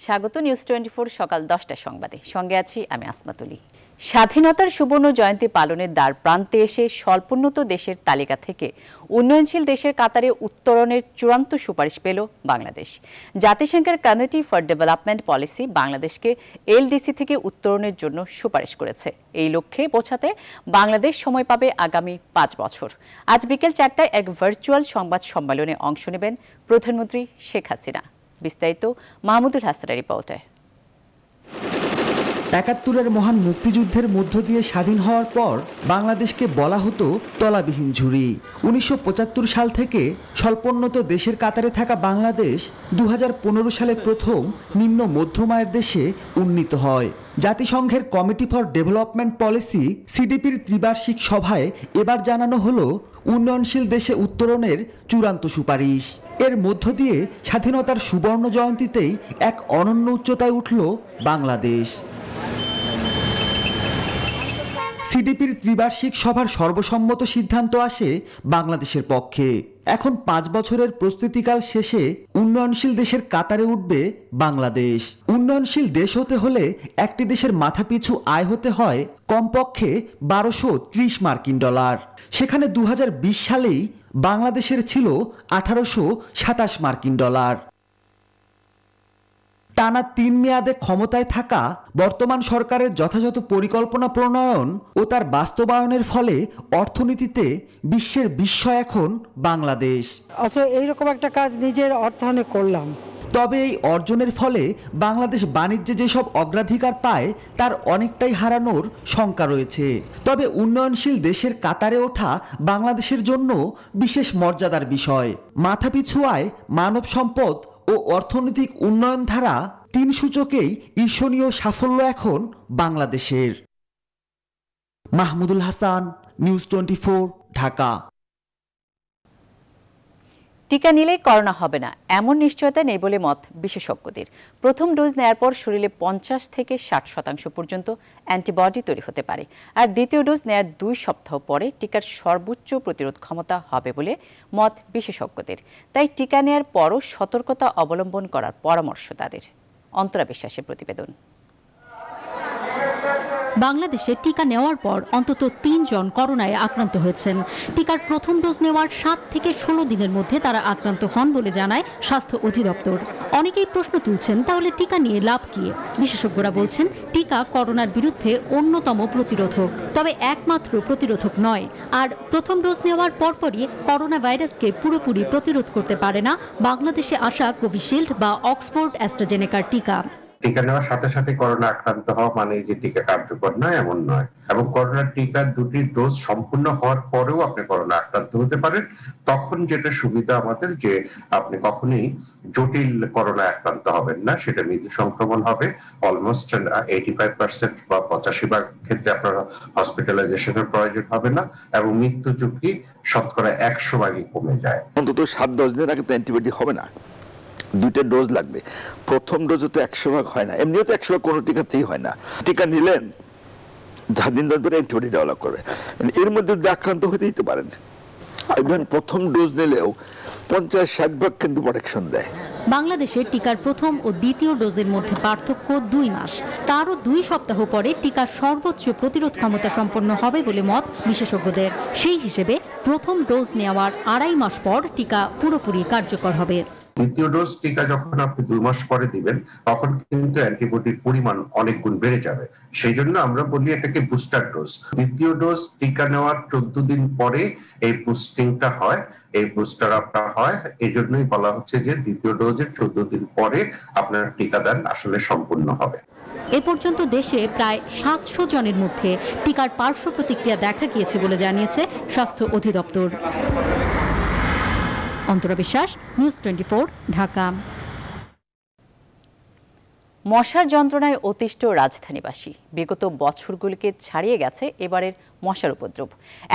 স্বাগত নিউজ 24 সকাল 10টার সংবাদে। সঙ্গে আছি আমি আসমাতুলি। স্বাধীনতার সুবর্ণ জয়ন্তী পালনের দ্বার প্রান্তে এসে স্বল্পোন্নত দেশের তালিকা থেকে উন্নয়নশীল দেশের কাতারে উত্তরণের চূড়ান্ত সুপারিশ পেল বাংলাদেশ। জাতিসংঘের কমিটি ফর ডেভেলপমেন্ট পলিসি বাংলাদেশকে এলডিসি থেকে উত্তরণের জন্য সুপারিশ করেছে। এই লক্ষ্যে পৌঁছাতে বাংলাদেশ সময় পাবে আগামী 5 বছর। আজ বিকেল 4টায় এক ভার্চুয়াল সংবাদ সম্মেলনে অংশ নেবেন প্রধানমন্ত্রী শেখ হাসিনা। বিস্তারিত মাহমুদুল হাসানের রিপোর্টে। ৭১-এর মহান মুক্তিযুদ্ধের মধ্য দিয়ে স্বাধীন হওয়ার পর বাংলাদেশকে বলা হতো তলাবিহীন ঝুড়ি। ১৯৭৫ সাল থেকে স্বল্পোন্নত দেশের কাতারে থাকা বাংলাদেশ ২০১৫ সালে প্রথম নিম্ন মধ্যম আয়ের দেশে উন্নীত হয়। জাতিসংঘের কমিটি ফর ডেভেলপমেন্ট পলিসি সিডিপির ত্রিবার্ষিক সভায় এবার জানানো হলো উন্নয়নশীল দেশে উত্তরণের চূড়ান্ত সুপারিশ। এর মধ্য দিয়ে স্বাধীনতার সুবর্ণ জয়ন্তীতেই এক অনন্য উচ্চতায় উঠল বাংলাদেশ। সিডিপির ত্রিবার্ষিক সভার সর্বসম্মত সিদ্ধান্ত আসে বাংলাদেশের পক্ষে। এখন 5 বছরের প্রস্তুতিকাল শেষে উন্নয়নশীল দেশের কাতারে উঠবে বাংলাদেশ। উন্নয়নশীল দেশ হতে হলে একটি দেশের মাথাপিছু আয় হতে হয় কমপক্ষে ১২৩০ মার্কিন ডলার। সেখানে ২০২০ সালেই বাংলাদেশের ছিল ১৮২৭ মার্কিন ডলার। টানা 3 মেয়াদে ক্ষমতায় থাকা বর্তমান সরকারের যথাযথ পরিকল্পনা প্রণয়ন ও তার বাস্তবায়নের ফলে অর্থনীতিতে বিশ্বের বিস্ময় এখন বাংলাদেশ। আচ্ছা, এইরকম একটা কাজ নিজের অর্থায়নে করলাম। তবে এই অর্জনের ফলে বাংলাদেশ বাণিজ্যে যেসব অগ্রাধিকার পায় তার অনেকটাই হারানোর শঙ্কা রয়েছে। তবে উন্নয়নশীল দেশের কাতারে ওঠা বাংলাদেশের জন্য বিশেষ মর্যাদার বিষয়। মাথাপিছু আয়, মানব সম্পদ ও অর্থনৈতিক উন্নয়ন ধারা 3 সূচকেই ঈর্ষণীয় সাফল্য এখন বাংলাদেশের। মাহমুদুল হাসান, নিউজ 24, ঢাকা। টিকা নিলেই করোনা হবে না এমন নিশ্চয়তা নেই বলে মত বিশেষজ্ঞদের। প্রথম ডোজ নেয়ার পর শরীরে 50 থেকে 60% পর্যন্ত অ্যান্টিবডি তৈরি হতে পারে, আর দ্বিতীয় ডোজ নেয়ার 2 সপ্তাহ পরে টিকার সর্বোচ্চ প্রতিরোধ ক্ষমতা হবে বলে মত বিশেষজ্ঞদের। তাই টিকা নেয়ার পরও সতর্কতা অবলম্বন করার পরামর্শ তাদের। অন্তরা বিশ্বাসের প্রতিবেদন। বাংলাদেশে টিকা নেওয়ার পর অন্তত 3 জন করোনায় আক্রান্ত হয়েছেন। টিকার প্রথম ডোজ নেওয়ার 7 থেকে 16 দিনের মধ্যে তারা আক্রান্ত হন বলে জানায় স্বাস্থ্য অধিদপ্তর। অনেকেই প্রশ্ন তুলছেন, তাহলে টিকা নিয়ে লাভ কি? বিশেষজ্ঞরা বলছেন, টিকা করোনার বিরুদ্ধে অন্যতম প্রতিরোধক, তবে একমাত্র প্রতিরোধক নয়। আর প্রথম ডোজ নেওয়ার পরপরই করোনা ভাইরাসকে পুরোপুরি প্রতিরোধ করতে পারে না বাংলাদেশে আসা কোভিশিল্ড বা অক্সফোর্ড অ্যাস্ট্রাজেনেকার টিকা। টিকা নেওয়ার সাথে সাথে করোনা আক্রান্ত হওয়া মানে যে টিকা কার্যকর নয় এমন নয়, এবং করোনার টিকার 2টি ডোজ সম্পূর্ণ হওয়ার পরেও আপনি করোনা আক্রান্ত হতে পারেন। তখন যেটা সুবিধা আমাদের, যে আপনি কখনোই জটিল করোনা আক্রান্ত হবেন না, সেটা মৃদু সংক্রমণ হবে। অলমোস্ট 85% বা 85% ক্ষেত্রে আপনার হসপিটালাইজেশনের প্রয়োজন হবে না, এবং মৃত্যু ঝুঁকি শতকরা 100% কমে যায়। অন্তত 7-10 দিনের আগে তো অ্যান্টিবডি হবে না, 2টা ডোজ লাগবে। প্রথম ডোজে তো 100% হয় না, এমনিও তো 100% কোনো টিকাতেই হয় না। টিকা নিলেন, 10 দিন পরে অ্যান্টিবডি ডেভেলপ করবে, এর মধ্যে আক্রান্ত হতেই তো পারেন। ইভেন প্রথম ডোজ নিলেও 50-60% কিন্তু প্রোটেকশন দেয়। বাংলাদেশে টিকার প্রথম ও দ্বিতীয় ডোজের মধ্যে পার্থক্য 2 মাস। তারও 2 সপ্তাহ পরে টিকার সর্বোচ্চ প্রতিরোধ ক্ষমতা সম্পন্ন হবে বলে মত বিশেষজ্ঞদের। সেই হিসেবে প্রথম ডোজ নেওয়ার 2.5 মাস পর টিকা পুরোপুরি কার্যকর হবে। দ্বিতীয় ডোজ টিকা যখন আপনি 2 মাস পরে দিবেন, তখন কিন্তু অ্যান্টিবডির পরিমাণ অনেক গুণ বেড়ে যাবে। সেই জন্য আমরা বলি এটাকে বুস্টার ডোজ। দ্বিতীয় ডোজ টিকা নেওয়ার 14 দিন পরে এই বুস্টিংটা হয়, এই বুস্টার আপটা হয়। এই জন্যই বলা হচ্ছে যে দ্বিতীয় ডোজের 14 দিন পরে আপনার টিকাদান আসলে সম্পূর্ণ হবে। এ পর্যন্ত দেশে প্রায় 700 জনের মধ্যে টিকার পার্শ্ব প্রতিক্রিয়া দেখা গিয়েছে বলে জানিয়েছে স্বাস্থ্য অধিদপ্তর। অন্তরা বিশ্বাস, নিউজ 24, ঢাকা। মশার যন্ত্রণায় অতিষ্ঠ রাজধানীবাসী। বিগত বছরগুলিকে ছাড়িয়ে গেছে এবারের মশার উপদ্রব।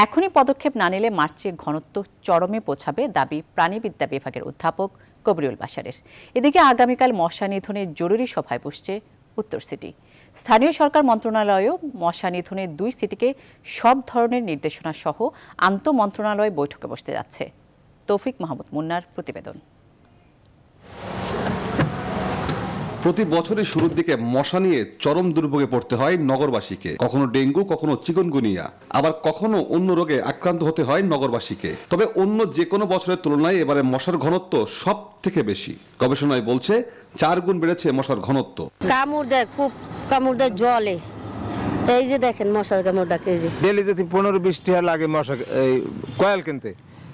এখনই পদক্ষেপ না নিলে মার্চে ঘনত্ব চরমে পৌঁছাবে দাবি প্রাণীবিদ্যা বিভাগের অধ্যাপক কবিরুল বাশারের। এদিকে আগামীকাল মশা নিধনের জরুরি সভায় বসছে উত্তর সিটি। স্থানীয় সরকার মন্ত্রণালয়ও মশা নিধনে 2 সিটিকে সব ধরনের নির্দেশনা সহ আন্তঃমন্ত্রণালয় বৈঠকে বসতে যাচ্ছে। তৌফিক মাহমুদ মুন্নার প্রতিবেদন। প্রতি বছরের শুরুর দিকে মশা নিয়ে চরম দুর্ভোগে পড়তে হয় নগরবাসীকে। কখনো ডেঙ্গু, কখনো চিকুনগুনিয়া, আবার কখনো অন্য রোগে আক্রান্ত হতে হয় নগরবাসীকে। তবে অন্য যে কোনো বছরের তুলনায় এবারে মশার ঘনত্ব সব থেকে বেশি। গবেষণায় বলছে 4 গুণ বেড়েছে মশার ঘনত্ব। কামড় দেয়, খুব কামড় দেয় জলে। এই যে দেখেন মশার কামড় ডাকে। ডেলি যদি 15-20 টাকা লাগে মশা কয়েল কিনতে,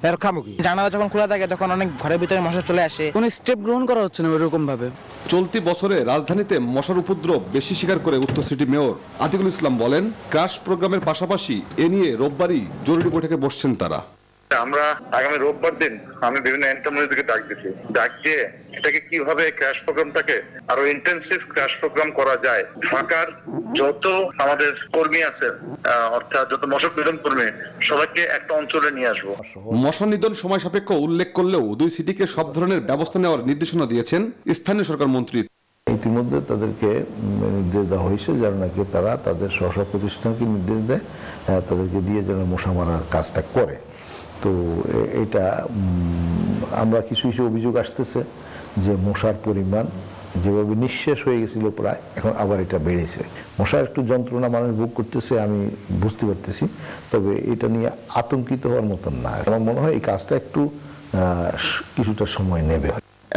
এর খামুকি। জানালা যখন খোলা থাকে তখন অনেক ঘরের ভিতরে মশা চলে আসে। কোনো স্টেপ গ্রহণ করা হচ্ছে না ওইরকম ভাবে। চলতি বছরে রাজধানীতে মশার উপদ্রব বেশি স্বীকার করে উত্তর সিটি মেয়র আতিকুল ইসলাম বলেন, ক্রাশ প্রোগ্রামের পাশাপাশি এ নিয়ে রোববারই জরুরি বৈঠকে বসছেন তারা। আমরা আগামী রোববার দিন আমি বিভিন্ন এন্টারপ্রাইজকে ডাক দিয়ে এটাকে কিভাবে ক্র্যাশ প্রোগ্রামটাকে আরো ইন্টেনসিভ ক্র্যাশ প্রোগ্রাম করা যায়। ঢাকার যত আমাদের কর্মী আছে, অর্থাৎ যত মশা নিধন কর্মী, সবাইকে একটা অঞ্চলে নিয়ে আসবো। মশা নিধন সময় সাপেক্ষ উল্লেখ করলেও 2 সিটিকে সব ধরনের ব্যবস্থা নেওয়ার নির্দেশনা দিয়েছেন স্থানীয় সরকার মন্ত্রী। ইতিমধ্যে তাদেরকে নির্দেশ দেওয়া হয়েছে যেন নাকি তারা তাদের স্ব প্রতিষ্ঠানকে নির্দেশ দেয় তাদেরকে দিয়ে যেন মশা মারার কাজটা করে। তো এটা আমরা কিছু কিছু অভিযোগ আসতেছে যে মশার পরিমাণ যেভাবে নিঃশেষ হয়ে গেছিল প্রায়, এখন আবার এটা বেড়েছে। মশার একটু যন্ত্রণা মানুষ ভোগ করতেছে, আমি বুঝতে পারতেছি, তবে এটা নিয়ে আতঙ্কিত হওয়ার মতন না। আমার মনে হয় এই কাজটা একটু কিছুটা সময় নেবে।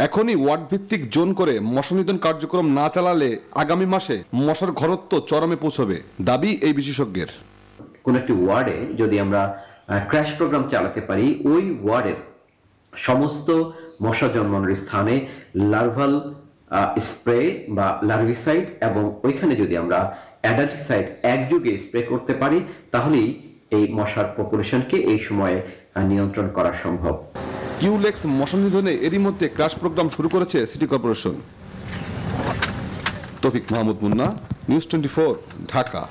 এখনই ওয়ার্ড ভিত্তিক জোন করে মশা নিধন কার্যক্রম না চালালে আগামী মাসে মশার ঘনত্ব চরমে পৌঁছবে, দাবি এই বিশেষজ্ঞের। কোন একটি ওয়ার্ডে যদি আমরা ক্র্যাশ প্রোগ্রাম চালাতে পারি, ওই ওয়ার্ডের সমস্ত মশা জন্মানোর স্থানে লার্ভাল স্প্রে বা লার্ভিসাইড এবং ওইখানে যদি আমরা অ্যাডাল্টিসাইড একযোগে স্প্রে করতে পারি, তাহলেই এই মশার পপুলেশনকে এই সময়ে নিয়ন্ত্রণ করা সম্ভব। কিউলেক্স মশা নিধনে এরই মধ্যে ক্র্যাশ প্রোগ্রাম শুরু করেছে সিটি কর্পোরেশন। তৌফিক মাহমুদ মুন্না, নিউজ 24, ঢাকা।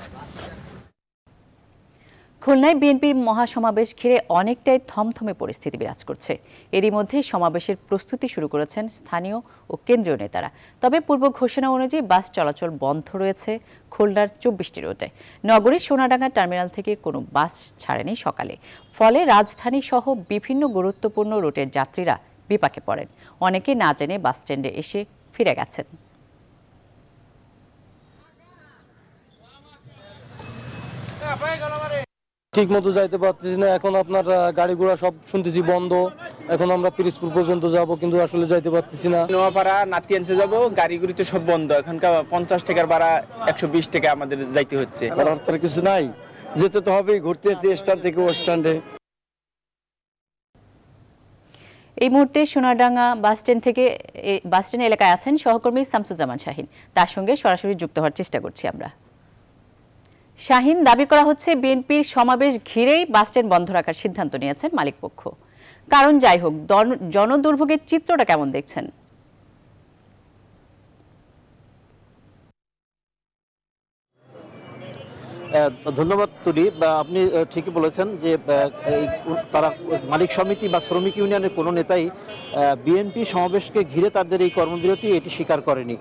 খুলনায় বিএনপির মহাসমাবেশ ঘিরে অনেকটাই থমথমে পরিস্থিতি বিরাজ করছে। এরই মধ্যে সমাবেশের প্রস্তুতি শুরু করেছেন স্থানীয় ও কেন্দ্রীয় নেতারা। তবে পূর্ব ঘোষণা অনুযায়ী বাস চলাচল বন্ধ রয়েছে খুলনার 24টি রুটে। নগরীর সোনাডাঙ্গা টার্মিনাল থেকে কোনো বাস ছাড়েনি সকালে। ফলে রাজধানী সহ বিভিন্ন গুরুত্বপূর্ণ রুটের যাত্রীরা বিপাকে পড়েন। অনেকে না জেনে বাস স্ট্যান্ডে এসে ফিরে গেছেন। ঠিক মতো যাইতে পারতেছি না। এখন আপনার গাড়ি ঘোড়া সব শুনতেছি বন্ধ। এখন আমরা পিরিজপুর পর্যন্ত যাব, কিন্তু আসলে যাইতে পারতেছি না। নোয়াপাড়া নাতিয়ানতে যাব, গাড়িগুড়ি তো সব বন্ধ। এখানকার 50 টাকার ভাড়া 120 টাকা আমাদের যাইতে হচ্ছে। আর কিছু নাই, যেতে তো হবেই। ঘুরতে এসেছি স্ট্যান্ড থেকে ও স্ট্যান্ডে। এই মুহূর্তে সোনাডাঙ্গা বাস স্ট্যান্ড এলাকায় আছেন সহকর্মী শামসুজ্জামান শাহিন। তার সঙ্গে সরাসরি যুক্ত হওয়ার চেষ্টা করছি আমরা। শাহিন, দাবি করা হচ্ছে বিএনপির সমাবেশ ঘিরেই বাস স্ট্যান্ড বন্ধ রাখার সিদ্ধান্ত নিয়েছেন মালিকপক্ষ। কারণ যাই হোক, জনদুর্ভোগের চিত্রটা কেমন দেখছেন? ধন্যবাদ তুলি। আপনি ঠিকই বলেছেন যে তারা মালিক সমিতি বা শ্রমিক ইউনিয়নের কোনো নেতাই বিএনপি সমাবেশকে ঘিরে তাদের এই কর্মবিরতি এটি স্বীকার করেনি।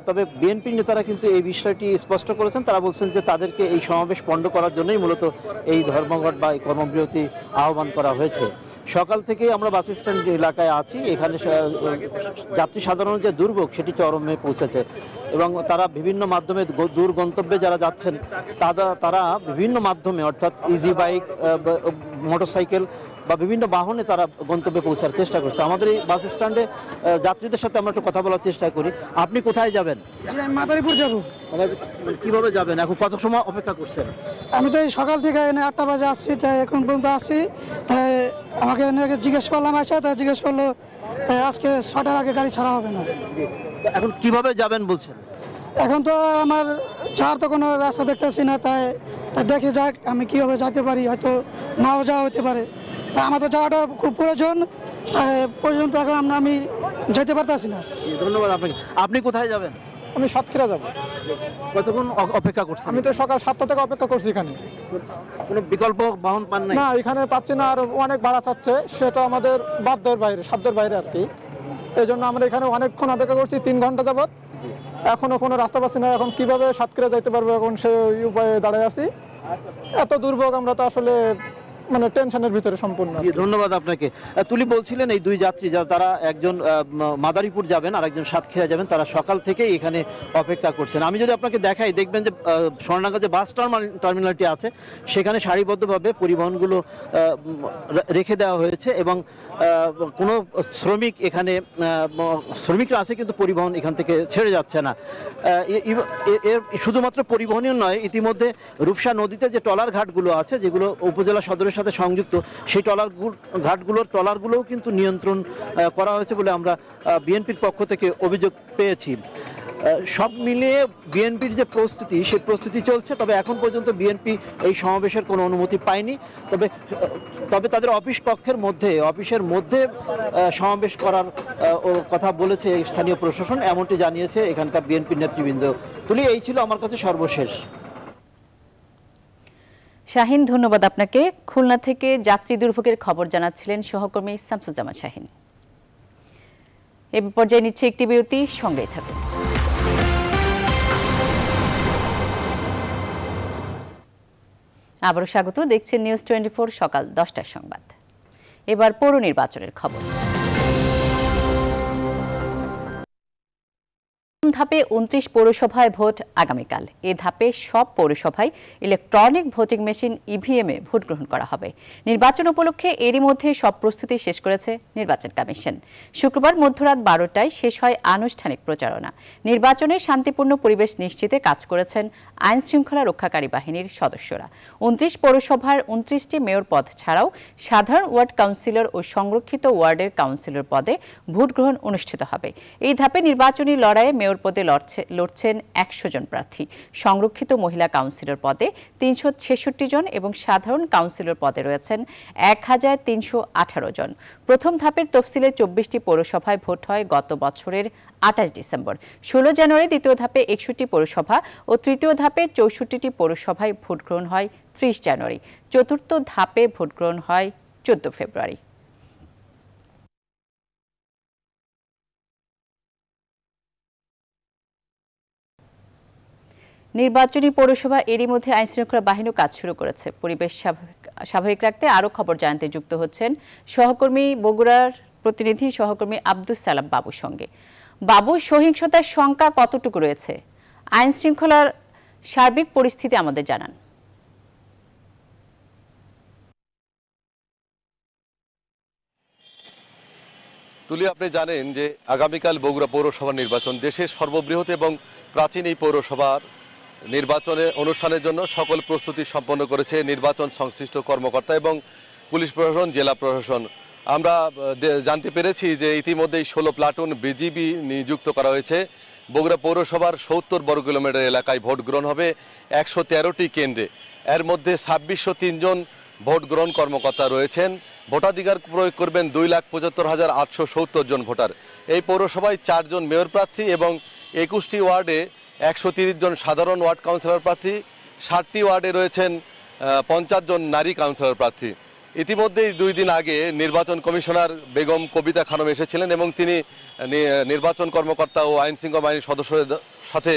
তবে বিএনপির নেতারা কিন্তু এই বিষয়টি স্পষ্ট করেছেন। তারা বলছেন যে তাদেরকে এই সমাবেশ পণ্ড করার জন্যই মূলত এই ধর্মঘট বা এই কর্মবিরতি আহ্বান করা হয়েছে। সকাল থেকে আমরা বাস স্ট্যান্ড এলাকায় আছি। এখানে যাত্রী সাধারণ যে দুর্ভোগ সেটি চরমে পৌঁছেছে এবং তারা বিভিন্ন মাধ্যমে দূর গন্তব্যে যারা যাচ্ছেন তারা বিভিন্ন মাধ্যমে, অর্থাৎ ইজি বাইক, মোটরসাইকেল বা বিভিন্ন বাহনে তারা গন্তব্যে পৌঁছার চেষ্টা করছে। আমাদের এই বাস স্ট্যান্ডে যাত্রীদের সাথে আমরা একটু কথা বলার চেষ্টা করি। আপনি কোথায় যাবেন? মাদারীপুর যাবো। কিভাবে যাবেন? এখন কত সময় অপেক্ষা করছেন? আমি তো এই সকাল থেকে 8টা বাজে আসছি, তাই এখন পর্যন্ত আসছি। তাই আমাকে জিজ্ঞেস করলাম, আসা তাই জিজ্ঞেস করলো তাই আজকে 6টার আগে গাড়ি ছাড়া হবে না। এখন কিভাবে যাবেন বলছেন? এখন তো আমার যাওয়ার তো কোনো রাস্তা দেখতেছি না, তাই দেখে যাক আমি কীভাবে যেতে পারি। হয়তো নাও যাওয়া হতে পারে। তা আমার তো যাওয়াটা খুব প্রয়োজন, পর্যন্ত এখন আমি যেতে পারতেছি না। ধন্যবাদ আপনাকে। আপনি কোথায় যাবেন? আমি সাতক্ষীরা যাবো। কতক্ষণ অপেক্ষা করছেন? আমি তো সকাল 7টা থেকে অপেক্ষা করছি। এখানে কোনো বিকল্প বাহন পান নাই? না, এখানে পাচ্ছি না। আর অনেক ভাড়া চাচ্ছে, সেটা আমাদের সাধ্যের বাইরে আর কি। এই জন্য আমরা এখানে অনেকক্ষণ অপেক্ষা করছি, 3 ঘন্টা যাবত। এখনো কোনো রাস্তা পাচ্ছি না। এখন কিভাবে সাতক্ষীরা যাইতে পারবো, এখন সেই উপায়ে দাঁড়ায় আছি। এত দুর্ভোগ আমরা তো আসলে মানে টেনশনের ভিতরে সম্পূর্ণ। ধন্যবাদ আপনাকে। তুলি বলছিলেন এই দুই যাত্রী তারা একজন মাদারীপুর যাবেন আর একজন সাতক্ষীরা যাবেন, তারা সকাল থেকেই এখানে অপেক্ষা করছেন। আমি যদি আপনাকে দেখাই, দেখবেন যে স্বর্ণাঙ্গা যে বাস টার্মিনালটি আছে সেখানে সারিবদ্ধভাবে পরিবহনগুলো রেখে দেওয়া হয়েছে এবং কোনো শ্রমিক এখানে শ্রমিকরা আছে কিন্তু পরিবহন এখান থেকে ছেড়ে যাচ্ছে না। এর শুধুমাত্র পরিবহনই নয়, ইতিমধ্যে রূপসা নদীতে যে ট্রলার ঘাটগুলো আছে যেগুলো উপজেলা সদরের সাথে সংযুক্ত, সেই ট্রলারগুলোও কিন্তু নিয়ন্ত্রণ করা হয়েছে বলে আমরা বিএনপির পক্ষ থেকে অভিযোগ পেয়েছি। সব মিলিয়ে বিএনপির যে প্রস্তুতি, সেই প্রস্তুতি চলছে। তবে এখন পর্যন্ত বিএনপি এই সমাবেশের কোনো অনুমতি পায়নি। তবে তাদের অফিসের মধ্যে সমাবেশ করার কথা বলেছে স্থানীয় প্রশাসন, এমনটি জানিয়েছে এখানকার বিএনপির নেতৃবৃন্দ। তুলি, এই ছিল আমার কাছে সর্বশেষ। শাহিন, ধন্যবাদ আপনাকে। খুলনা থেকে যাত্রী দুর্ভোগের খবর জানাচ্ছিলেন সহকর্মী শামসুজ্জামান শাহিন। এ পর্যায়ে নিচ্ছে একটি বিরতি, সঙ্গেই থাকুন। আবারও স্বাগত, দেখছেন নিউজ 24 সকাল 10টার সংবাদ। এবার পৌর নির্বাচনের খবর। ধাপে 29 পৌরসভায় ভোট আগামীকাল। এ ধাপে সব পৌরসভায় ইলেকট্রনিক ভোটিং মেশিন ইভিএমে ভোট গ্রহণ করা হবে। নির্বাচন উপলক্ষে এরই মধ্যে সব প্রস্তুতি শেষ করেছে নির্বাচন কমিশন। শুক্রবার মধ্যরাত 12টায় শেষ হয় আনুষ্ঠানিক প্রচারণা। নির্বাচনে শান্তিপূর্ণ পরিবেশ নিশ্চিতে কাজ করেছেন আইন শৃঙ্খলা রক্ষাকারী বাহিনীর সদস্যরা। 29 পৌরসভার 29টি মেয়র পদ ছাড়াও সাধারণ ওয়ার্ড কাউন্সিলর ও সংরক্ষিত ওয়ার্ডের কাউন্সিলর পদে ভোট গ্রহণ অনুষ্ঠিত হবে। এই ধাপে নির্বাচনী লড়াইয়ে মেয়র পদে লড়ছেন 100 জন প্রার্থী। সংরক্ষিত মহিলা কাউন্সিলর পদে 366 জন এবং সাধারণ কাউন্সিলর পদে রয়েছেন 1318 জন। প্রথম ধাপের তফসিলে 24টি পৌরসভায় ভোট হয় গত বছরের 28 ডিসেম্বর। 16 জানুয়ারি দ্বিতীয় ধাপে 61টি পৌরসভা ও তৃতীয় ধাপে 64টি পৌরসভায় ভোট গ্রহণ হয় 30 জানুয়ারি। চতুর্থ ধাপে ভোট গ্রহণ হয় 14 ফেব্রুয়ারি। নির্বাচনী পৌরসভা এরই মধ্যে আইনশৃঙ্খলা বাহিনীও কাজ শুরু করেছে। পরিবেশ স্বাভাবিক রাখতে আরও খবর জানাতে যুক্ত হচ্ছেন সহকর্মী বগুড়ার প্রতিনিধি সহকর্মী আব্দুস সালাম বাবুর সঙ্গে। বাবু, সহিংসতার সংখ্যা কতটুকু রয়েছে? আইন শৃঙ্খলার সার্বিক পরিস্থিতি আমাদের জানান। তুলি, আপনি জানেন যে আগামীকাল বগুড়া পৌরসভা নির্বাচন, দেশের সর্ববৃহৎ এবং প্রাচীন এই পৌরসভার নির্বাচনের অনুষ্ঠানের জন্য সকল প্রস্তুতি সম্পন্ন করেছে নির্বাচন সংশ্লিষ্ট কর্মকর্তা এবং পুলিশ প্রশাসন, জেলা প্রশাসন। আমরা জানতে পেরেছি যে ইতিমধ্যেই 16 প্লাটুন বিজিবি নিযুক্ত করা হয়েছে। বগুড়া পৌরসভার 70 বর্গ কিলোমিটার এলাকায় ভোট গ্রহণ হবে 113টি কেন্দ্রে। এর মধ্যে 2603 জন ভোট গ্রহণ কর্মকর্তা রয়েছেন। ভোটাধিকার প্রয়োগ করবেন 2,75,870 জন ভোটার। এই পৌরসভায় 4 জন মেয়র প্রার্থী এবং 21টি ওয়ার্ডে 130 জন সাধারণ ওয়ার্ড কাউন্সিলর প্রার্থী, 60টি ওয়ার্ডে রয়েছেন 50 জন নারী কাউন্সিলর প্রার্থী। ইতিমধ্যেই 2 দিন আগে নির্বাচন কমিশনার বেগম কবিতা খানম এসেছিলেন এবং তিনি নির্বাচন কর্মকর্তা ও আইন শৃঙ্খলা বাহিনীর সদস্যদের সাথে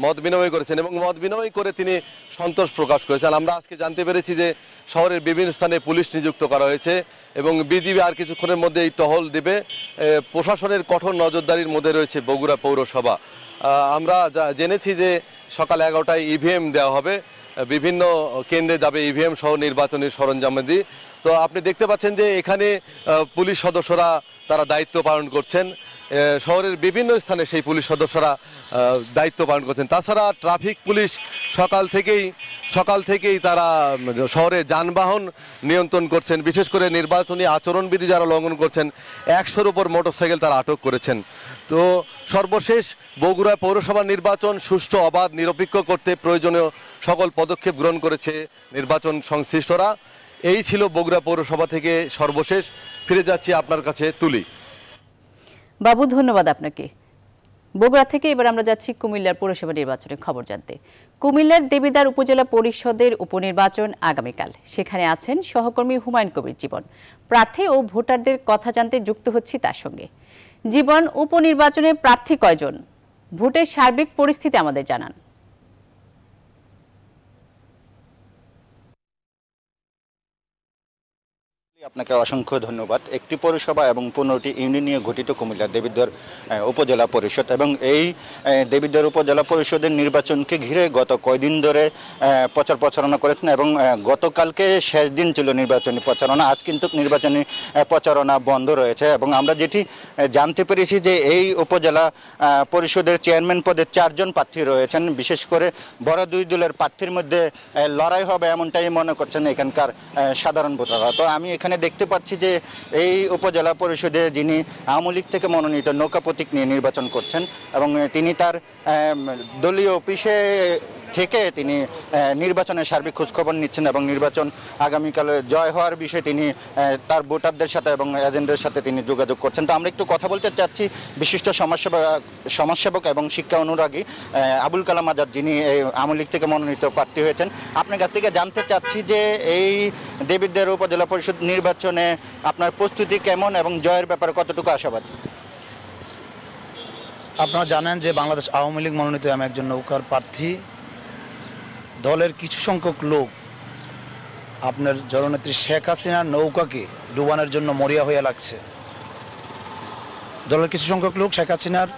মত বিনিময় করেছেন এবং মত বিনিময় করে তিনি সন্তোষ প্রকাশ করেছেন। আমরা আজকে জানতে পেরেছি যে শহরের বিভিন্ন স্থানে পুলিশ নিযুক্ত করা হয়েছে এবং বিজিবি আর কিছুক্ষণের মধ্যে এই টহল দেবে। প্রশাসনের কঠোর নজরদারির মধ্যে রয়েছে বগুড়া পৌরসভা। আমরা জেনেছি যে সকাল 11টায় ইভিএম দেওয়া হবে, বিভিন্ন কেন্দ্রে যাবে ইভিএম সহ নির্বাচনী সরঞ্জামাদি। তো আপনি দেখতে পাচ্ছেন যে এখানে পুলিশ সদস্যরা তারা দায়িত্ব পালন করছেন। শহরের বিভিন্ন স্থানে সেই পুলিশ সদস্যরা দায়িত্ব পালন করছেন। তাছাড়া ট্রাফিক পুলিশ সকাল থেকেই তারা শহরে যানবাহন নিয়ন্ত্রণ করছেন। বিশেষ করে নির্বাচনী আচরণবিধি যারা লঙ্ঘন করছেন 100-র উপর মোটরসাইকেল তারা আটক করেছেন। তো সর্বশেষ বগুড়া পৌরসভা নির্বাচন সুষ্ঠু, অবাধ, নিরপেক্ষ করতে প্রয়োজনীয় সকল পদক্ষেপ গ্রহণ করেছে নির্বাচন সংশ্লিষ্টরা। এই ছিল বগুড়া পৌরসভা থেকে সর্বশেষ। ফিরে যাচ্ছি আপনার কাছে তুলি। বাবু, ধন্যবাদ আপনাকে। বগুড়া থেকে এবার আমরা যাচ্ছি কুমিল্লার পৌরসভা নির্বাচনের খবর জানতে। কুমিল্লার দেবিদ্বার উপজেলা পরিষদের উপনির্বাচন আগামীকাল। সেখানে আছেন সহকর্মী হুমায়ুন কবির জীবন। প্রার্থী ও ভোটারদের কথা জানতে যুক্ত হচ্ছি তার সঙ্গে। জীবন, উপনির্বাচনে প্রার্থী কয়জন? ভোটের সার্বিক পরিস্থিতি আমাদের জানান। আপনাকে অসংখ্য ধন্যবাদ। একটি পৌরসভা এবং 15টি ইউনিয়ন নিয়ে গঠিত কুমিল্লা দেবিদ্বার উপজেলা পরিষদ এবং এই দেবিদ্বার উপজেলা পরিষদের নির্বাচনকে ঘিরে গত কয়েকদিন ধরে প্রচার প্রচারণা করেছেন এবং গতকালকে শেষ দিন ছিল নির্বাচনী প্রচারণা। আজ কিন্তু নির্বাচনী প্রচারণা বন্ধ রয়েছে এবং আমরা যেটি জানতে পেরেছি যে এই উপজেলা পরিষদের চেয়ারম্যান পদে 4 জন প্রার্থী রয়েছেন। বিশেষ করে বড় 2 দলের প্রার্থীর মধ্যে লড়াই হবে এমনটাই মনে করছেন এখানকার সাধারণ ভোটাররা। তো আমি এখানে দেখতে পাচ্ছি যে এই উপজেলা পরিষদে যিনি আওয়ামী লীগ থেকে মনোনীত নৌকা প্রতীক নিয়ে নির্বাচন করছেন এবং তিনি তার দলীয় অফিসে থেকে তিনি নির্বাচনের সার্বিক খোঁজখবর নিচ্ছেন এবং নির্বাচন আগামীকালে জয় হওয়ার বিষয়ে তিনি তার ভোটারদের সাথে এবং এজেন্টদের সাথে তিনি যোগাযোগ করছেন। তো আমরা একটু কথা বলতে চাচ্ছি বিশিষ্ট সমাজসেবক এবং শিক্ষা অনুরাগী আবুল কালাম আজাদ, যিনি আওয়ামী লীগ থেকে মনোনীত প্রার্থী হয়েছেন। আপনার কাছ থেকে জানতে চাচ্ছি যে এই দেবিদ্বার উপজেলা পরিষদ নির্বাচনে আপনার প্রস্তুতি কেমন এবং জয়ের ব্যাপারে কতটুকু আশাবাদী? আপনারা জানেন যে বাংলাদেশ আওয়ামী লীগ মনোনীত আমি একজন নৌকার প্রার্থী। দলের কিছু সংখ্যক লোক আপনার জননেত্রী শেখ হাসিনার নৌকাকে ডুবানোর জন্য মরিয়া হয়ে লাগছে। দলের কিছু সংখ্যক লোক শেখ হাসিনার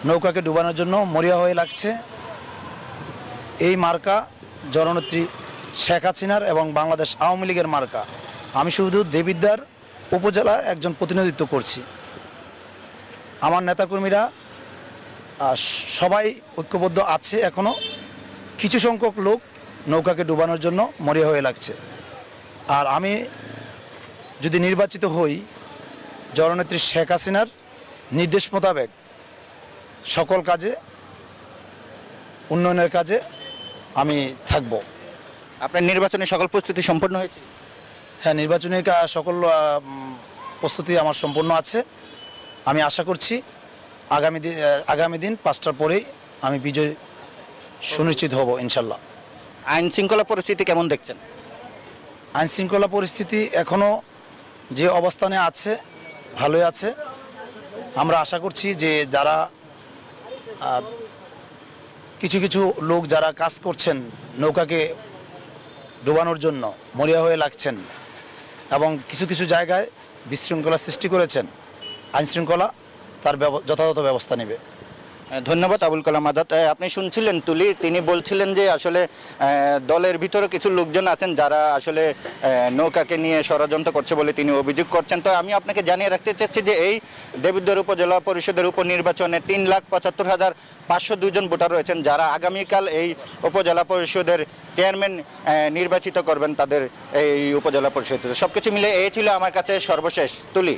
নৌকাকে ডুবানোর জন্য মরিয়া হয়ে লাগছে। এই মার্কা জননেত্রী শেখ হাসিনার এবং বাংলাদেশ আওয়ামী লীগের মার্কা। আমি শুধু দেবিদ্বার উপজেলার একজন প্রতিনিধিত্ব করছি। আমার নেতাকর্মীরা সবাই ঐক্যবদ্ধ আছে। এখনও কিছু সংখ্যক লোক নৌকাকে ডুবানোর জন্য মরিয়া হয়ে লাগছে। আর আমি যদি নির্বাচিত হই, জননেত্রী শেখ হাসিনার নির্দেশ মোতাবেক সকল কাজে, উন্নয়নের কাজে আমি থাকব। আপনার নির্বাচনের সকল প্রস্তুতি সম্পন্ন হয়েছে? হ্যাঁ, নির্বাচনী সকল প্রস্তুতি আমার সম্পন্ন আছে। আমি আশা করছি আগামী দিন 5টার পরেই আমি বিজয় সুনিশ্চিত হব ইনশাল্লাহ। আইন শৃঙ্খলা পরিস্থিতি কেমন দেখছেন? আইন শৃঙ্খলা পরিস্থিতি এখনও যে অবস্থানে আছে ভালোই আছে। আমরা আশা করছি যে যারা কিছু লোক যারা কাজ করছেন নৌকাকে ডুবানোর জন্য মরিয়া হয়ে লাগছেন এবং কিছু জায়গায় বিশৃঙ্খলা সৃষ্টি করেছেন, আইন শৃঙ্খলা তার যথাযথ ব্যবস্থা নেবে। ধন্যবাদ আবুল কালাম আজাদ। আপনি শুনছিলেন তুলি, তিনি বলছিলেন যে আসলে দলের ভিতরে কিছু লোকজন আছেন যারা আসলে নৌকাকে নিয়ে ষড়যন্ত্র করছে বলে তিনি অভিযোগ করছেন। তো আমি আপনাকে জানিয়ে রাখতে চাচ্ছি যে এই দেবিদ্বার উপজেলা পরিষদের উপনির্বাচনে 3,75,502 জন ভোটার রয়েছেন যারা আগামীকাল এই উপজেলা পরিষদের চেয়ারম্যান নির্বাচিত করবেন তাদের এই উপজেলা পরিষদে। সবকিছু মিলে এই ছিল আমার কাছে সর্বশেষ। তুলি।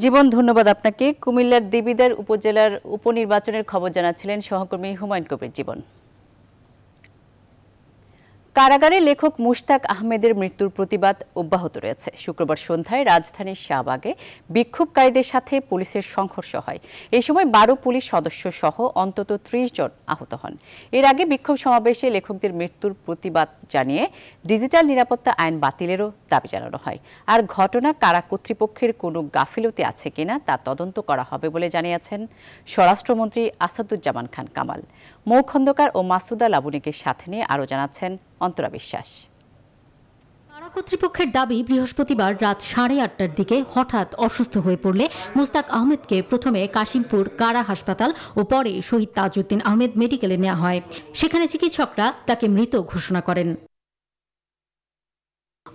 জীবন, ধন্যবাদ আপনাকে। কুমিল্লার দেবিদ্বার উপজেলার উপনির্বাচনের খবর জানাচ্ছিলেন সহকর্মী হুমায়ুন কবির জীবন। কারাগারে লেখক মুশতাক আহমেদের মৃত্যুর প্রতিবাদ অব্যাহত রয়েছে। শুক্রবার সন্ধ্যায় রাজধানীর শাহবাগে বিক্ষোভকারীদের সাথে পুলিশের সংঘর্ষ হয়। এই সময় 12 পুলিশ সদস্য সহ অন্তত 30 জন আহত হন। এর আগে বিক্ষোভ সমাবেশে লেখকদের মৃত্যুর প্রতিবাদ জানিয়ে ডিজিটাল নিরাপত্তা আইন বাতিলেরও দাবি জানানো হয়। আর ঘটনা কারা কর্তৃপক্ষের কোনো গাফিলতি আছে কিনা তা তদন্ত করা হবে বলে জানিয়েছেন স্বরাষ্ট্রমন্ত্রী আসাদুজ্জামান খান কামাল। মৌ খন্দকার ও মাসুদা লাবণীকে সাথে নিয়ে আরও জানাচ্ছেন অন্তরা বিশ্বাস। কারা কর্তৃপক্ষের দাবি, বৃহস্পতিবার রাত 8:30টার দিকে হঠাৎ অসুস্থ হয়ে পড়লে মুস্তাক আহমেদকে প্রথমে কাশিমপুর কারা হাসপাতাল ও পরে শহীদ তাজউদ্দিন আহমেদ মেডিকেলে নেওয়া হয়। সেখানে চিকিৎসকরা তাকে মৃত ঘোষণা করেন।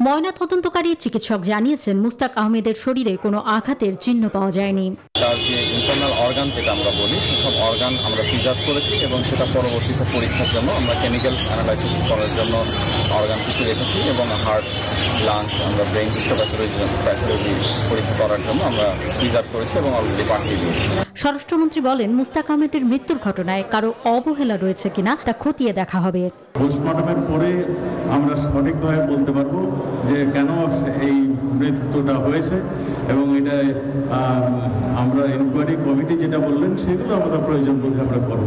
ময়নাতদন্তকারী চিকিৎসক জানিয়েছেন মুস্তাক আহমেদের শরীরে কোনো আঘাতের চিহ্ন পাওয়া যায়নি। তার যে ইন্টারনাল অর্গান যেটা আমরা বলি, সেসব অর্গান আমরা প্রিজার্ভ করেছি এবং সেটা পরবর্তীতে পরীক্ষার জন্য আমরা কেমিক্যাল অ্যানালাইসিস করার জন্য অর্গান কিছু রেখেছি এবং হার্ট, লাংস, আমরা ব্রেন প্যাথোলজি পরীক্ষা করার জন্য আমরা প্রিজার্ভ করেছি এবং অলরেডি পাঠিয়ে দিয়েছি। স্বরাষ্ট্রমন্ত্রী বলেন, মুস্তাক আহমেদের মৃত্যুর ঘটনায় কারো অবহেলা রয়েছে কিনা তা খতিয়ে দেখা হবে। পোস্টমর্টমের পরে আমরা সঠিকভাবে বলতে পারবো যে কেন এই মৃত্যুটা হয়েছে এবং এটা আমরা ইনকোয়ারি কমিটি যেটা বললেন সেগুলো আমরা প্রয়োজন বোধে আমরা করব।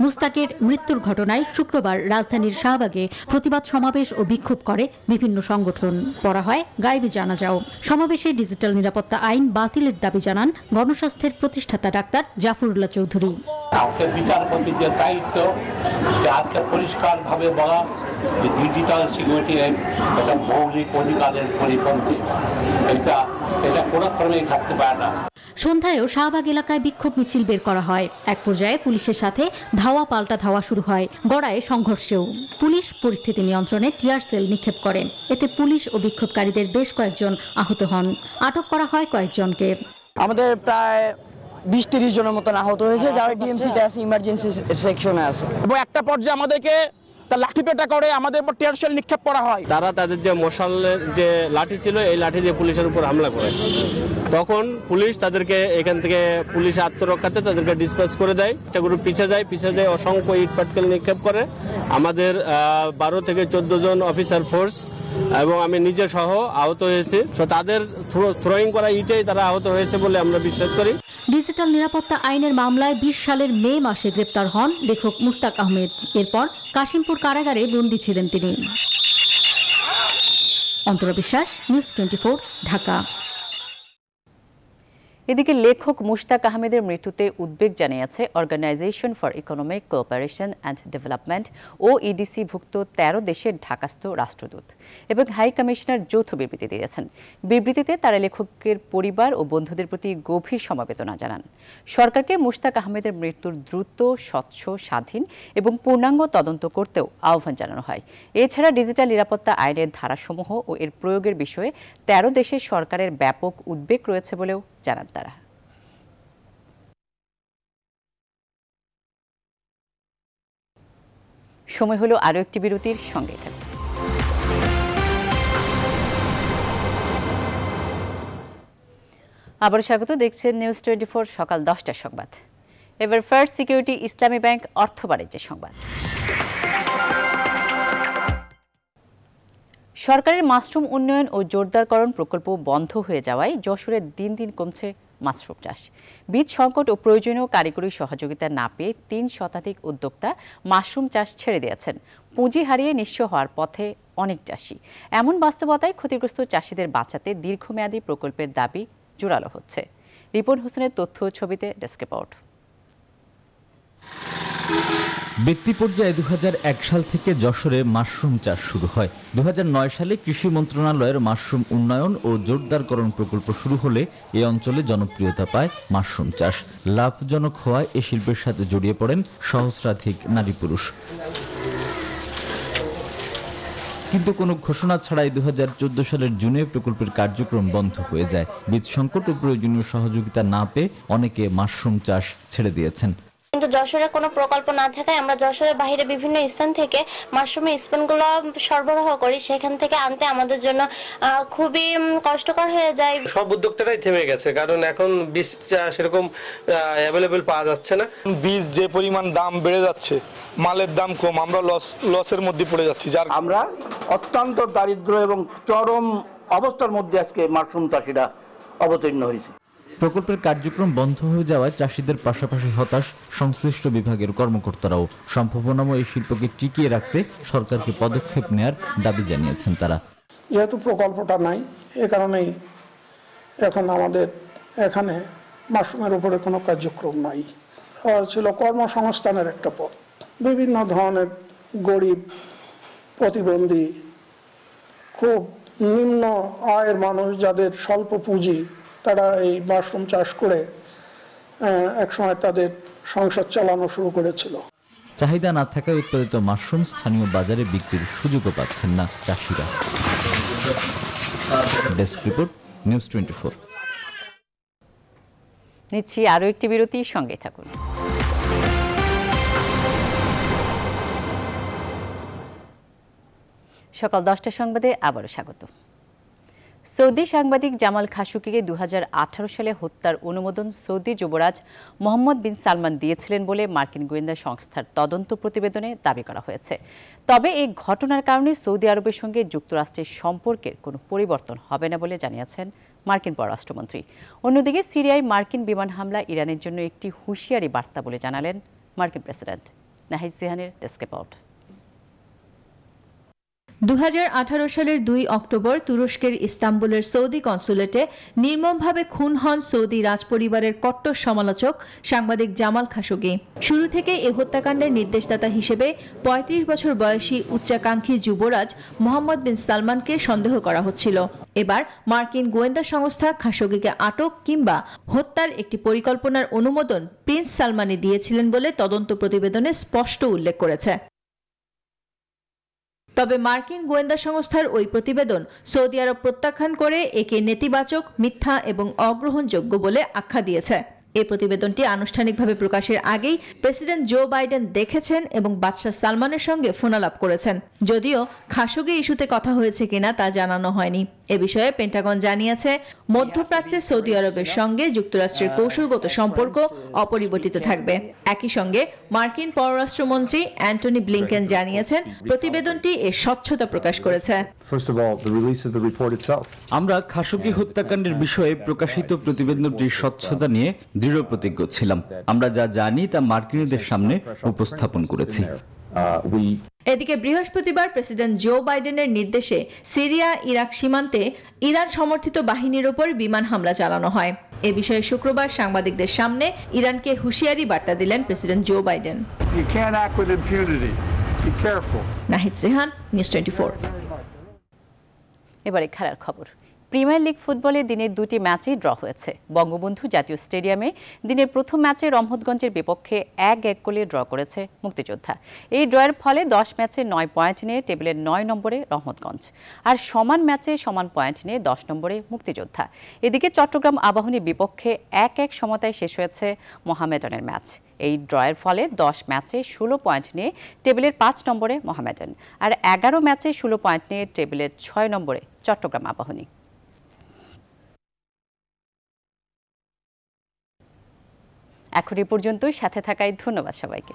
মুস্তাকের মৃত্যুর ঘটনায় শুক্রবার রাজধানীর শাহবাগে প্রতিবাদ সমাবেশ ও বিক্ষোভ করে বিভিন্ন সংগঠন। পড়া হয় গায়েবী জানাজাও। সমাবেশে ডিজিটাল নিরাপত্তা আইন বাতিলের দাবি জানান গণস্বাস্থ্যের প্রতিষ্ঠাতা ডাক্তার জাফরুল্লাহ চৌধুরী। বিচারপতির যে দায়িত্ব, পরিষ্কারভাবে বলা যে ডিজিটাল সিকিউরিটি একটা মৌলিক অধিকারের পরিপন্থী, এটা কোনো কারণেই থাকতে পারে না। সন্ধ্যায়ও শাহবাগ এলাকায় বিক্ষোভ মিছিল বের করা হয়। এক পর্যায়ে পুলিশের সাথে ধাওয়া পাল্টা ধাওয়া শুরু হয়, গড়ায় সংঘর্ষেও। পুলিশ পরিস্থিতি নিয়ন্ত্রণে টিয়ার সেল নিক্ষেপ করে। এতে পুলিশ ও বিক্ষোভকারীদের বেশ কয়েকজন আহত হন। আটক করা হয় কয়েকজনকে। আমাদের প্রায় 20-30 জনের মতন আহত হয়েছে, যারা ডিএমসিতে আছে, ইমার্জেন্সি সেকশনে আছে। এবং একটা পর্যায়ে আমাদেরকে লাঠিপেটা করে আমাদের উপর টিয়ার সেল নিক্ষেপ করা হয়। তারা তাদের যে মশালের যে লাঠি ছিল এই লাঠি দিয়ে পুলিশের উপর হামলা করে। তখন পুলিশ তাদেরকে এখান থেকে পুলিশ আত্মরক্ষাতে তাদেরকে ডিসপাস করে দেয়। একটা গ্রুপ পিছিয়ে যায় অসংখ্য ইট পাটকেল নিক্ষেপ করে। আমাদের 12 থেকে 14 জন অফিসার ফোর্স এবং আমি নিজে সহ আহত হয়েছি। তো তাদের থ্রোয়িং করা ইটেই তারা আহত হয়েছে বলে আমরা বিশ্বাস করি। ডিজিটাল নিরাপত্তা আইনের মামলায় 20 সালের মে মাসে গ্রেপ্তার হন লেখক মুস্তাক আহমেদ। এরপর কাশিমপুর কারাগারে বন্দী ছিলেন তিনি। অন্তরা বিশ্বাস, নিউজ 24, ঢাকা। এদিকে লেখক মুশতাক আহমেদের মৃত্যুতে উদ্বেগ জানিয়েছে organisation for economic cooperation and development OEDC ভুক্ত 13 দেশের ঢাকাস্থ রাষ্ট্রদূত এবং হাই কমিশনার যৌথ বিবৃতি দিয়েছেন। বিবৃতিতে তারা লেখকের পরিবার ও বন্ধুদের প্রতি গভীর সমবেদনা জানান। সরকারকে মুশতাক আহমেদের মৃত্যুর দ্রুত, স্বচ্ছ, স্বাধীন এবং পূর্ণাঙ্গ তদন্ত করতেও আহ্বান জানানো হয়। এছাড়া ডিজিটাল নিরাপত্তা আইনের ধারাসমূহ ও এর প্রয়োগের বিষয়ে 13 দেশের সরকারের ব্যাপক উদ্বেগ রয়েছে বলেও জানান তারা। সময় হলো আরো একটি বিরতির, সঙ্গে থাকুন। আবার স্বাগত, দেখছেন নিউজ 24 সকাল 10টার সংবাদ। এবার ফার্স্ট সিকিউরিটি ইসলামী ব্যাংক অর্থ বাণিজ্যের সংবাদ। সরকারের মাশরুম উন্নয়ন ও জোরদারকরণ প্রকল্প বন্ধ হয়ে যাওয়ায় যশোরে দিন দিন কমছে মাশরুম চাষ। বীজ সংকট ও প্রয়োজনীয় কারিগরি সহযোগিতা না পেয়ে 3 শতাধিক উদ্যোক্তা মাশরুম চাষ ছেড়ে দিয়েছেন। পুঁজি হারিয়ে নিঃস্ব হওয়ার পথে অনেক চাষি। এমন বাস্তবতায় ক্ষতিগ্রস্ত চাষিদের বাঁচাতে দীর্ঘমেয়াদী প্রকল্পের দাবি জোরালো হচ্ছে। রিপন হোসেনের তথ্য ছবিতে ডেস্ক রিপোর্ট। ব্যক্তি পর্যায়ে 2001 সাল থেকে যশোরে মাশরুম চাষ শুরু হয়। 2009 সালে কৃষি মন্ত্রণালয়ের মাশরুম উন্নয়ন ও জোরদারকরণ প্রকল্প শুরু হলে এই অঞ্চলে জনপ্রিয়তা পায় মাশরুম চাষ। লাভজনক হওয়ায় এ শিল্পের সাথে জড়িয়ে পড়েন সহস্রাধিক নারী পুরুষ। কিন্তু কোনো ঘোষণা ছাড়াই 2014 সালের জুনে প্রকল্পের কার্যক্রম বন্ধ হয়ে যায়। বীজ সংকট ও প্রয়োজনীয় সহযোগিতা না পেয়ে অনেকে মাশরুম চাষ ছেড়ে দিয়েছেন। কিন্তু যশোরে কোনো প্রকল্প না থাকায় আমরা যশোরের বাইরে বিভিন্ন স্থান থেকে মাশরুমের স্পুনগুলো সরবরাহ করি। সেখান থেকে আনতে আমাদের জন্য খুবই কষ্টকর হয়ে যায়। সব উদ্যোক্তারাই থেমে গেছে, কারণ এখন বীজ সেরকম অ্যাভেলেবেল পাওয়া যাচ্ছে না। বীজ যে পরিমাণ দাম বেড়ে যাচ্ছে, মালের দাম কম, আমরা লসের মধ্যে পড়ে যাচ্ছি। যার আমরা অত্যন্ত দারিদ্র এবং চরম অবস্থার মধ্যে আজকে মাশরুম চাষিরা অবতীর্ণ হয়েছে। প্রকল্পের কার্যক্রম বন্ধ হয়ে যাওয়ায় চাষিদের পাশাপাশি হতাশ সংশ্লিষ্ট বিভাগের কর্মকর্তারাও। সম্ভাবনাময় এই শিল্পকে টিকিয়ে রাখতে সরকারকে পদক্ষেপ নেয়ার দাবি জানিয়েছেন তারা। যেহেতু প্রকল্পটা নাই, এ কারণেই এখন আমাদের এখানে মাশরুমের উপরে কোনো কার্যক্রম নাই। ছিল কর্মসংস্থানের একটা পথ। বিভিন্ন ধরনের গরিব, প্রতিবন্ধী, খুব নিম্ন আয়ের মানুষ যাদের স্বল্প পুঁজি, তারা এই মাশরুম চাষ করে একসময় তাদের সংসার চালানো শুরু করেছিল। চাহিদা না থাকায় উৎপাদিত মাশরুম স্থানীয় বাজারে বিক্রির সুযোগও পাচ্ছেন না চাষিরা। Desk report, news 24। নিচ্ছি আরও একটি বিরতি, সঙ্গে থাকুন। সকাল 10টার সংবাদে আবারও স্বাগত। সৌদি সাংবাদিক জামাল খাশোগিকে 2018 সালে হত্যার অনুমোদন সৌদি যুবরাজ মোহাম্মদ বিন সালমান দিয়েছিলেন বলে মার্কিন গোয়েন্দা সংস্থার তদন্ত প্রতিবেদনে দাবি করা হয়েছে। তবে এই ঘটনার কারণে সৌদি আরবের সঙ্গে যুক্তরাষ্ট্রের সম্পর্কের কোনো পরিবর্তন হবে না বলে জানিয়েছেন মার্কিন পররাষ্ট্রমন্ত্রী। অন্যদিকে সিরিয়ায় মার্কিন বিমান হামলা ইরানের জন্য একটি হুঁশিয়ারি বার্তা বলে জানালেন মার্কিন প্রেসিডেন্ট। নাহিদ সিহানের ডেস্ক রিপোর্ট। 2018 সালের 2 অক্টোবর তুরস্কের ইস্তাম্বুলের সৌদি কনসুলেটে নির্মমভাবে খুন হন সৌদি রাজপরিবারের কট্টর সমালোচক সাংবাদিক জামাল খাশোগি। শুরু থেকে এ হত্যাকাণ্ডের নির্দেশদাতা হিসেবে 35 বছর বয়সী উচ্চাকাঙ্ক্ষী যুবরাজ মোহাম্মদ বিন সালমানকে সন্দেহ করা হচ্ছিল। এবার মার্কিন গোয়েন্দা সংস্থা খাশোগিকে আটক কিংবা হত্যার একটি পরিকল্পনার অনুমোদন প্রিন্স সালমানই দিয়েছিলেন বলে তদন্ত প্রতিবেদনে স্পষ্ট উল্লেখ করেছে। তবে মার্কিন গোয়েন্দা সংস্থার ওই প্রতিবেদন সৌদি আরব প্রত্যাখ্যান করে একে নেতিবাচক, মিথ্যা এবং অগ্রহণযোগ্য বলে আখ্যা দিয়েছে। এই প্রতিবেদনটি আনুষ্ঠানিকভাবে প্রকাশের আগেই প্রেসিডেন্ট জো বাইডেন দেখেছেন এবং বাদশাহ সালমানের সঙ্গে ফোনালাপ করেছেন। যদিও খাশোগি ইস্যুতে কথা হয়েছে কিনা তা জানানো হয়নি। এ বিষয়ে পেন্টাগন জানিয়েছে, মধ্যপ্রাচ্যে সৌদি আরবের সঙ্গে যুক্তরাষ্ট্রের কৌশলগত সম্পর্ক অপরিবর্তিত থাকবে। একই সঙ্গে মার্কিন পররাষ্ট্রমন্ত্রী অ্যান্টনি ব্লিংকেন জানিয়েছেন, প্রতিবেদনটি এর স্বচ্ছতা প্রকাশ করেছে। আমরা খাশোগি হত্যাকাণ্ডের বিষয়ে প্রকাশিত প্রতিবেদনটির স্বচ্ছতা নিয়ে দৃঢ় প্রতিজ্ঞ ছিলাম। আমরা যা জানি তা মার্কিনীদের সামনে উপস্থাপন করেছি। এদিকে বৃহস্পতিবার প্রেসিডেন্ট জো বাইডেনের নির্দেশে সিরিয়া ইরাক সীমান্তে ইরান সমর্থিত বাহিনীর ওপর বিমান হামলা চালানো হয়। এ বিষয়ে শুক্রবার সাংবাদিকদের সামনে ইরানকে হুঁশিয়ারি বার্তা দিলেন president Joe Biden. Nahid Sihan, news 24। এবারে খেলার খবর। প্রিমিয়ার লিগ ফুটবলে দিনের 2টি ম্যাচই ড্র হয়েছে। বঙ্গবন্ধু জাতীয় স্টেডিয়ামে দিনের প্রথম ম্যাচে রহমতগঞ্জের বিপক্ষে 1-1 গোলে ড্র করেছে মুক্তিযোদ্ধা। এই ড্রয়ের ফলে 10 ম্যাচে 9 পয়েন্ট নিয়ে টেবিলের 9 নম্বরে রহমতগঞ্জ, আর সমান ম্যাচে সমান পয়েন্ট নিয়ে 10 নম্বরে মুক্তিযোদ্ধা। এদিকে চট্টগ্রাম আবাহনীর বিপক্ষে 1-1 সমতায় শেষ হয়েছে মোহামেডানের ম্যাচ। এই ড্রয়ের ফলে 10 ম্যাচে 16 পয়েন্ট নিয়ে টেবিলের 5 নম্বরে মোহামেডান, আর 11 ম্যাচে 16 পয়েন্ট নিয়ে টেবিলের 6 নম্বরে চট্টগ্রাম আবাহনী। এখন এ পর্যন্তই, সাথে থাকায় ধন্যবাদ সবাইকে।